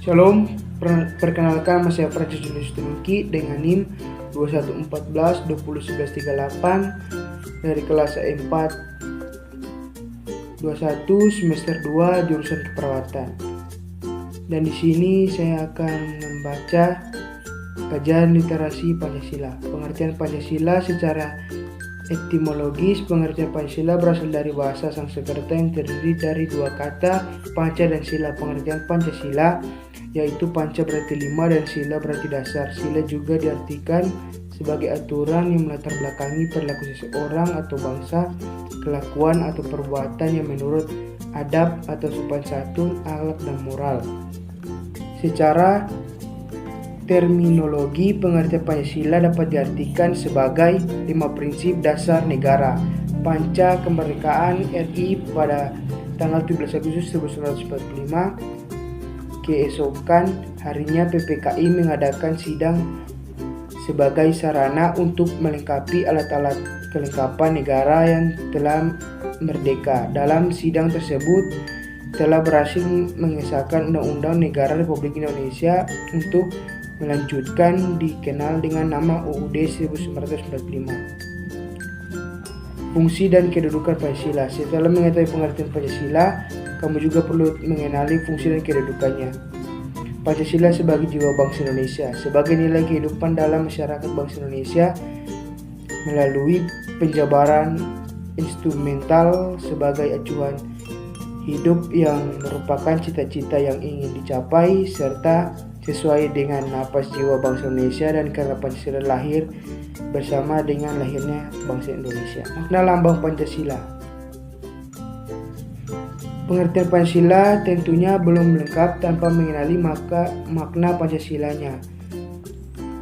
Shalom, perkenalkan saya Francis Julius Tumki dengan NIM 2114-201138 dari kelas E4 21 semester 2 jurusan keperawatan. Dan di sini saya akan membaca kajian literasi Pancasila. Pengertian Pancasila secara etimologis, pengertian Pancasila berasal dari bahasa Sanskerta yang terdiri dari dua kata, panca dan sila. Pengertian Pancasila yaitu panca berarti 5 dan sila berarti dasar. Sila juga diartikan sebagai aturan yang melatar belakangi perilaku seseorang atau bangsa, kelakuan atau perbuatan yang menurut adab atau sopan santun, akhlak dan moral. Secara terminologi, pengertian Pancasila dapat diartikan sebagai 5 prinsip dasar negara. Panca kemerdekaan RI pada tanggal 17 Agustus 1945. Keesokan harinya PPKI mengadakan sidang sebagai sarana untuk melengkapi alat-alat kelengkapan negara yang telah merdeka. Dalam sidang tersebut telah berhasil mengesahkan Undang-Undang Negara Republik Indonesia untuk melanjutkan dikenal dengan nama UUD 1945. Fungsi dan kedudukan Pancasila. Setelah mengetahui pengertian Pancasila, kamu juga perlu mengenali fungsi dan kedudukannya. Pancasila sebagai jiwa bangsa Indonesia, sebagai nilai kehidupan dalam masyarakat bangsa Indonesia melalui penjabaran instrumental sebagai acuan hidup yang merupakan cita-cita yang ingin dicapai serta sesuai dengan napas jiwa bangsa Indonesia, dan karena Pancasila lahir bersama dengan lahirnya bangsa Indonesia. Makna lambang Pancasila. Pengertian Pancasila tentunya belum lengkap tanpa mengenali makna Pancasilanya.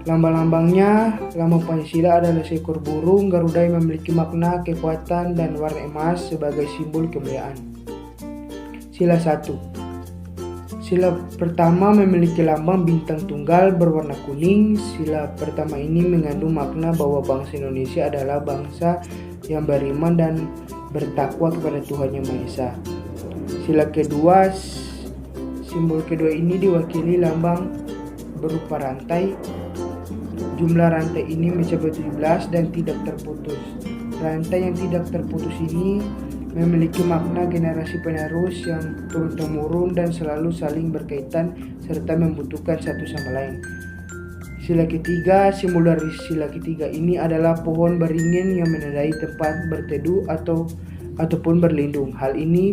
Lambang-lambangnya, lambang Pancasila adalah seekor burung Garuda yang memiliki makna kekuatan dan warna emas sebagai simbol kemuliaan. Sila 1. Sila pertama memiliki lambang bintang tunggal berwarna kuning. Sila pertama ini mengandung makna bahwa bangsa Indonesia adalah bangsa yang beriman dan bertakwa kepada Tuhan Yang Maha Esa. Sila kedua, simbol kedua ini diwakili lambang berupa rantai. Jumlah rantai ini mencapai 17 dan tidak terputus. Rantai yang tidak terputus ini memiliki makna generasi penerus yang turun-temurun dan selalu saling berkaitan serta membutuhkan satu sama lain. Sila ketiga, simbol dari sila ketiga ini adalah pohon beringin yang menandai tempat berteduh ataupun berlindung. Hal ini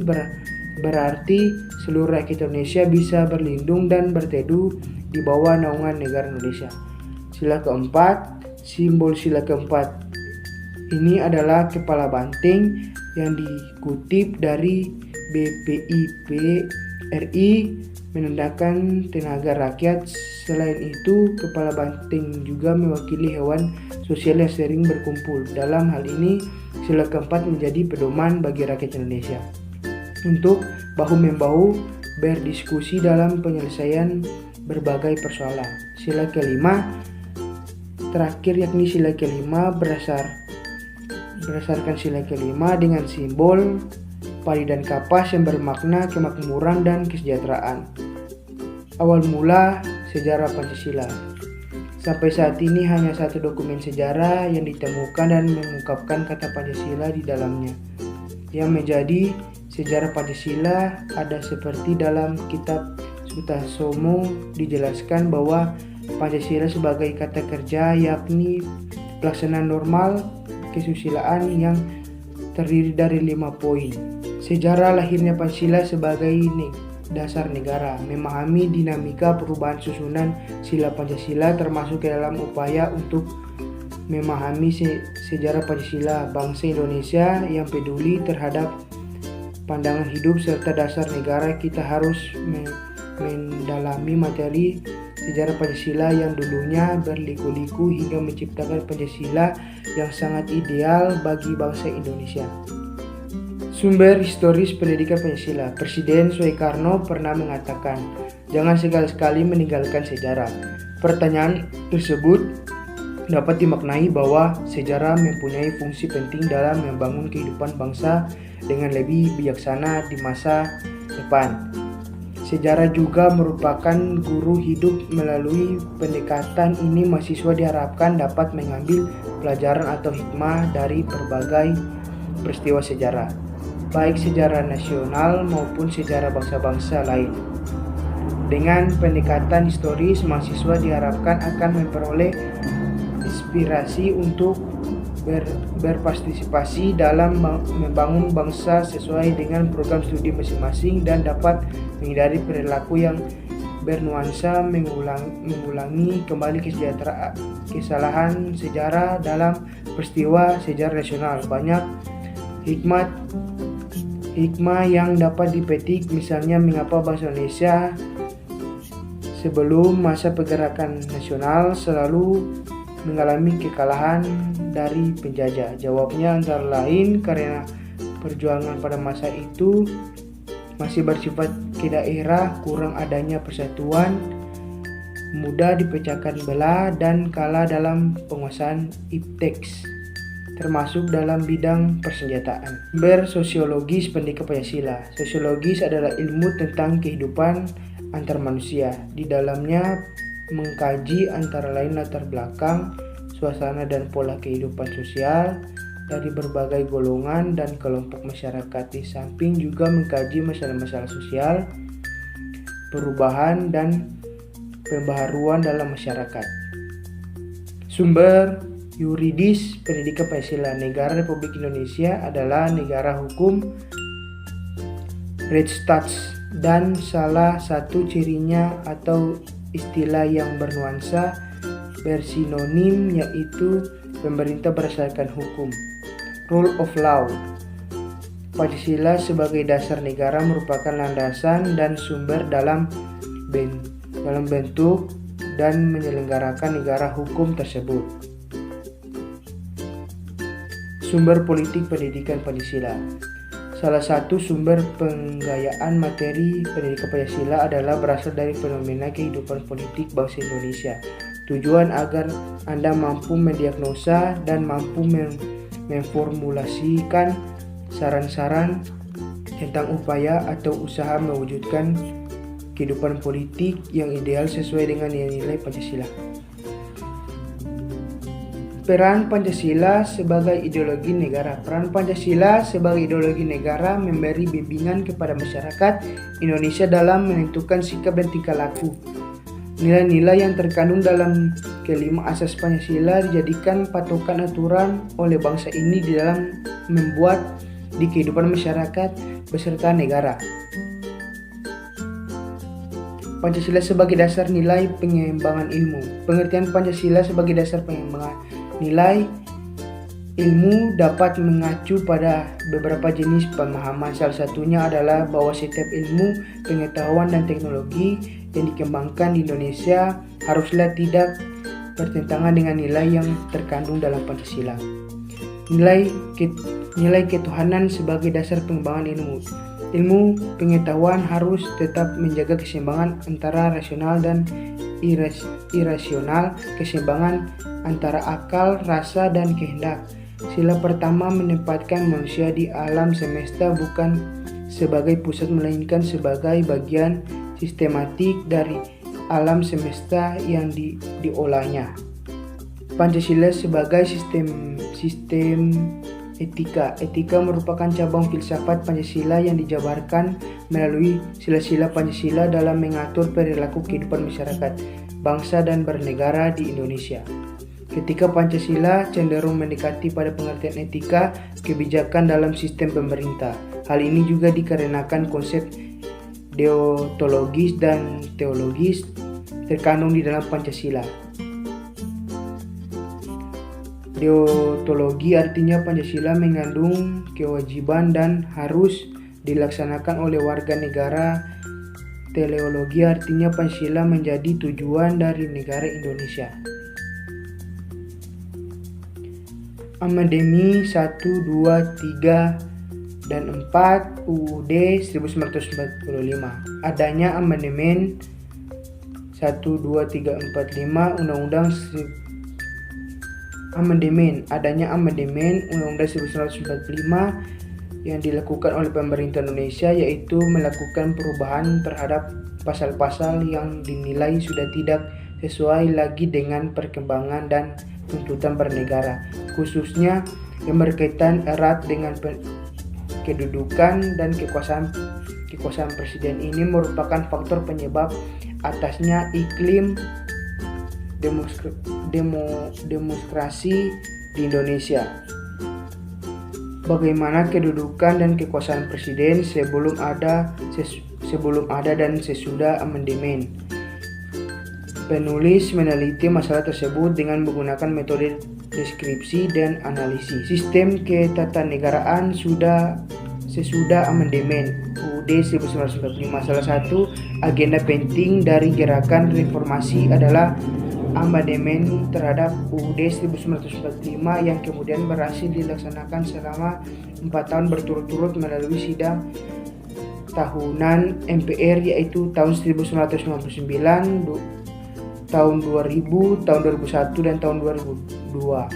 berarti seluruh rakyat Indonesia bisa berlindung dan berteduh di bawah naungan negara Indonesia. Sila keempat, simbol sila keempat ini adalah kepala banteng yang dikutip dari BPIP RI menandakan tenaga rakyat. Selain itu, kepala banteng juga mewakili hewan sosial yang sering berkumpul. Dalam hal ini, sila keempat menjadi pedoman bagi rakyat Indonesia untuk bahu-membahu berdiskusi dalam penyelesaian berbagai persoalan. Sila kelima terakhir, yakni sila kelima berdasarkan sila kelima dengan simbol padi dan kapas yang bermakna kemakmuran dan kesejahteraan. Awal mula sejarah Pancasila. Sampai saat ini hanya satu dokumen sejarah yang ditemukan dan mengungkapkan kata Pancasila di dalamnya. Yang menjadi sejarah Pancasila ada seperti dalam kitab Sutarsono dijelaskan bahwa Pancasila sebagai kata kerja yakni pelaksanaan normal kesusilaan yang terdiri dari 5 poin. Sejarah lahirnya Pancasila sebagai dasar negara, memahami dinamika perubahan susunan sila Pancasila termasuk ke dalam upaya untuk memahami sejarah Pancasila bangsa Indonesia yang peduli terhadap pandangan hidup serta dasar negara. Kita harus mendalami materi sejarah Pancasila yang dulunya berliku-liku hingga menciptakan Pancasila yang sangat ideal bagi bangsa Indonesia. Sumber historis pendidikan Pancasila. Presiden Soekarno pernah mengatakan, "Jangan sekali-sekali meninggalkan sejarah." Pertanyaan tersebut dapat dimaknai bahwa sejarah mempunyai fungsi penting dalam membangun kehidupan bangsa dengan lebih bijaksana di masa depan. Sejarah juga merupakan guru hidup. Melalui pendekatan ini, mahasiswa diharapkan dapat mengambil pelajaran atau hikmah dari berbagai peristiwa sejarah, baik sejarah nasional maupun sejarah bangsa-bangsa lain. Dengan pendekatan historis, mahasiswa diharapkan akan memperoleh inspirasi untuk berpartisipasi dalam membangun bangsa sesuai dengan program studi masing-masing dan dapat menghindari perilaku yang bernuansa mengulangi kembali kesalahan sejarah dalam peristiwa sejarah nasional. Banyak hikmah yang dapat dipetik, misalnya mengapa bangsa Indonesia sebelum masa pergerakan nasional selalu mengalami kekalahan dari penjajah. Jawabnya antara lain karena perjuangan pada masa itu masih bersifat kedaerah, kurang adanya persatuan, mudah dipecahkan belah dan kalah dalam penguasaan ipteks, termasuk dalam bidang persenjataan. Bersosiologis pendidikan Pancasila. Sosiologis adalah ilmu tentang kehidupan antar manusia. Di dalamnya mengkaji antara lain latar belakang, suasana dan pola kehidupan sosial dari berbagai golongan dan kelompok masyarakat. Di samping juga mengkaji masalah-masalah sosial, perubahan dan pembaharuan dalam masyarakat. Sumber yuridis pendidikan Pancasila. Negara Republik Indonesia adalah negara hukum Rechtsstaat dan salah satu cirinya atau istilah yang bernuansa bersinonim yaitu pemerintah berdasarkan hukum, rule of law. Pancasila sebagai dasar negara merupakan landasan dan sumber dalam bentuk dan menyelenggarakan negara hukum tersebut. Sumber politik pendidikan Pancasila. Salah satu sumber penggayaan materi pendidikan Pancasila adalah berasal dari fenomena kehidupan politik bangsa Indonesia. Tujuan agar Anda mampu mendiagnosa dan mampu memformulasikan saran-saran tentang upaya atau usaha mewujudkan kehidupan politik yang ideal sesuai dengan nilai Pancasila. Peran Pancasila sebagai ideologi negara. Peran Pancasila sebagai ideologi negara memberi bimbingan kepada masyarakat Indonesia dalam menentukan sikap dan tingkah laku. Nilai-nilai yang terkandung dalam kelima asas Pancasila dijadikan patokan aturan oleh bangsa ini di dalam membuat di kehidupan masyarakat beserta negara. Pancasila sebagai dasar nilai pengembangan ilmu. Pengertian Pancasila sebagai dasar pengembangan nilai ilmu dapat mengacu pada beberapa jenis pemahaman. Salah satunya adalah bahwa setiap ilmu, pengetahuan, dan teknologi yang dikembangkan di Indonesia haruslah tidak bertentangan dengan nilai yang terkandung dalam Pancasila. Nilai ketuhanan sebagai dasar pengembangan ilmu. Ilmu pengetahuan harus tetap menjaga keseimbangan antara rasional dan irasional, keseimbangan antara akal, rasa, dan kehendak. Sila pertama menempatkan manusia di alam semesta bukan sebagai pusat melainkan sebagai bagian sistematik dari alam semesta yang diolahnya. Pancasila sebagai sistem etika. Etika merupakan cabang filsafat Pancasila yang dijabarkan melalui sila-sila Pancasila dalam mengatur perilaku kehidupan masyarakat, bangsa, dan bernegara di Indonesia. Ketika Pancasila cenderung mendekati pada pengertian etika kebijakan dalam sistem pemerintah. Hal ini juga dikarenakan konsep deontologis dan teologis terkandung di dalam Pancasila. Deontologi artinya Pancasila mengandung kewajiban dan harus dilaksanakan oleh warga negara. Teleologi artinya Pancasila menjadi tujuan dari negara Indonesia. Amendement 1, 2, 3, dan 4 UUD 1945. Adanya amendement 1, 2, 3, 4, 5 Undang-Undang Adanya amendement Undang-Undang 1945 yang dilakukan oleh pemerintah Indonesia, yaitu melakukan perubahan terhadap pasal-pasal yang dinilai sudah tidak sesuai lagi dengan perkembangan dan tuntutan bernegara, khususnya yang berkaitan erat dengan kedudukan dan kekuasaan presiden. Ini merupakan faktor penyebab atasnya iklim demokrasi di Indonesia. Bagaimana kedudukan dan kekuasaan presiden sebelum ada dan sesudah amandemen. Penulis meneliti masalah tersebut dengan menggunakan metode deskripsi dan analisis. Sistem ketatanegaraan sesudah amandemen UUD 1945. Salah satu agenda penting dari gerakan reformasi adalah amandemen terhadap UUD 1945 yang kemudian berhasil dilaksanakan selama 4 tahun berturut-turut melalui sidang tahunan MPR, yaitu tahun 1999, tahun 2000, tahun 2001, dan tahun 2002.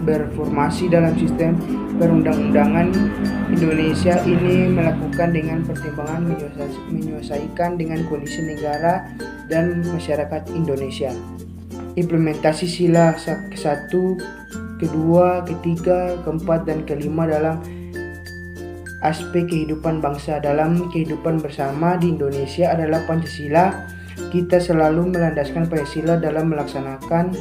Berformasi dalam sistem perundang-undangan Indonesia ini melakukan dengan pertimbangan menyesuaikan dengan kondisi negara dan masyarakat Indonesia. Implementasi sila ke-1, kedua, ketiga, keempat, dan kelima dalam aspek kehidupan bangsa. Dalam kehidupan bersama di Indonesia adalah Pancasila. Kita selalu melandaskan Pancasila dalam melaksanakan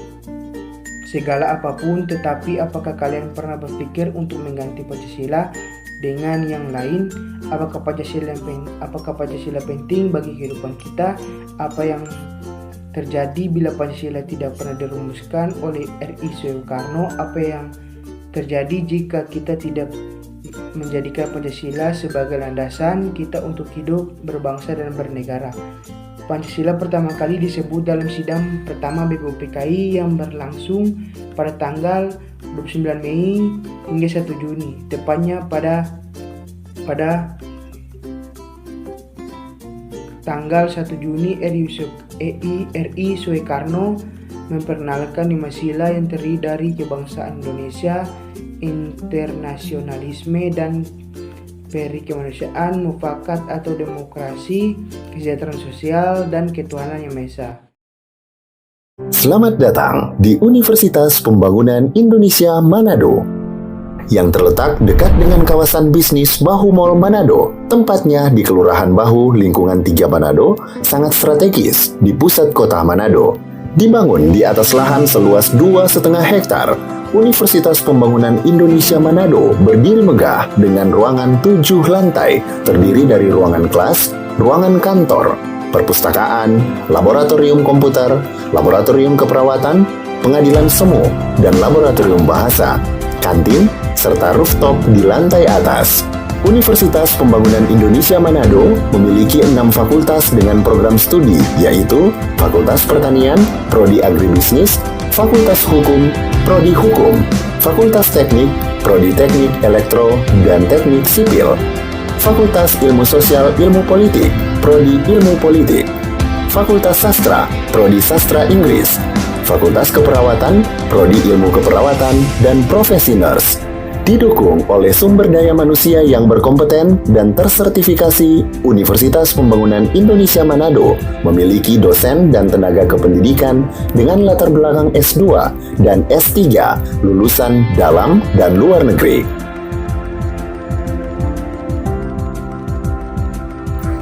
segala apapun, tetapi apakah kalian pernah berpikir untuk mengganti Pancasila dengan yang lain? Apakah Pancasila penting bagi kehidupan kita? Apa yang terjadi bila Pancasila tidak pernah dirumuskan oleh R.I. Soekarno? Apa yang terjadi jika kita tidak menjadikan Pancasila sebagai landasan kita untuk hidup, berbangsa, dan bernegara? Pancasila pertama kali disebut dalam sidang pertama BPUPKI yang berlangsung pada tanggal 29 Mei hingga 1 Juni, tepatnya pada tanggal 1 Juni R.I. Soekarno memperkenalkan 5 sila yang terdiri dari kebangsaan Indonesia, internasionalisme, dan perikemanusiaan, mufakat atau demokrasi, kesejahteraan sosial, dan ketuhanan yang Maha Esa. Selamat datang di Universitas Pembangunan Indonesia Manado, yang terletak dekat dengan kawasan bisnis Bahu Mall Manado. Tempatnya di Kelurahan Bahu, Lingkungan 3 Manado, sangat strategis di pusat kota Manado. Dibangun di atas lahan seluas 2,5 hektar, Universitas Pembangunan Indonesia Manado berdiri megah dengan ruangan 7 lantai, terdiri dari ruangan kelas, ruangan kantor, perpustakaan, laboratorium komputer, laboratorium keperawatan, pengadilan semu, dan laboratorium bahasa, kantin, serta rooftop di lantai atas. Universitas Pembangunan Indonesia Manado memiliki 6 fakultas dengan program studi, yaitu Fakultas Pertanian, Prodi Agribisnis, Fakultas Hukum, Prodi Hukum, Fakultas Teknik, Prodi Teknik Elektro dan Teknik Sipil, Fakultas Ilmu Sosial Ilmu Politik, Prodi Ilmu Politik, Fakultas Sastra, Prodi Sastra Inggris, Fakultas Keperawatan, Prodi Ilmu Keperawatan, dan Profesi Nurse. Didukung oleh sumber daya manusia yang berkompeten dan tersertifikasi, Universitas Pembangunan Indonesia Manado memiliki dosen dan tenaga kependidikan dengan latar belakang S2 dan S3 lulusan dalam dan luar negeri.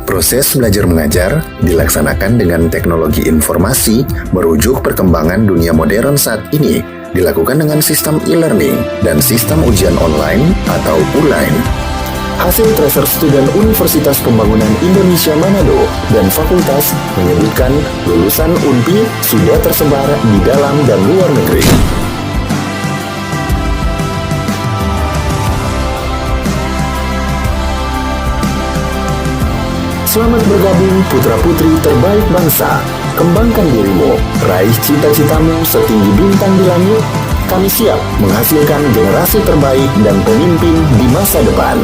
Proses belajar mengajar dilaksanakan dengan teknologi informasi merujuk perkembangan dunia modern saat ini, dilakukan dengan sistem e-learning dan sistem ujian online atau ULAIN. Hasil tracer student Universitas Pembangunan Indonesia Manado dan fakultas menyebutkan lulusan UNPI sudah tersebar di dalam dan luar negeri. Selamat bergabung putra-putri terbaik bangsa. Kembangkan dirimu, raih cita-citamu setinggi bintang di langit. Kami siap menghasilkan generasi terbaik dan pemimpin di masa depan.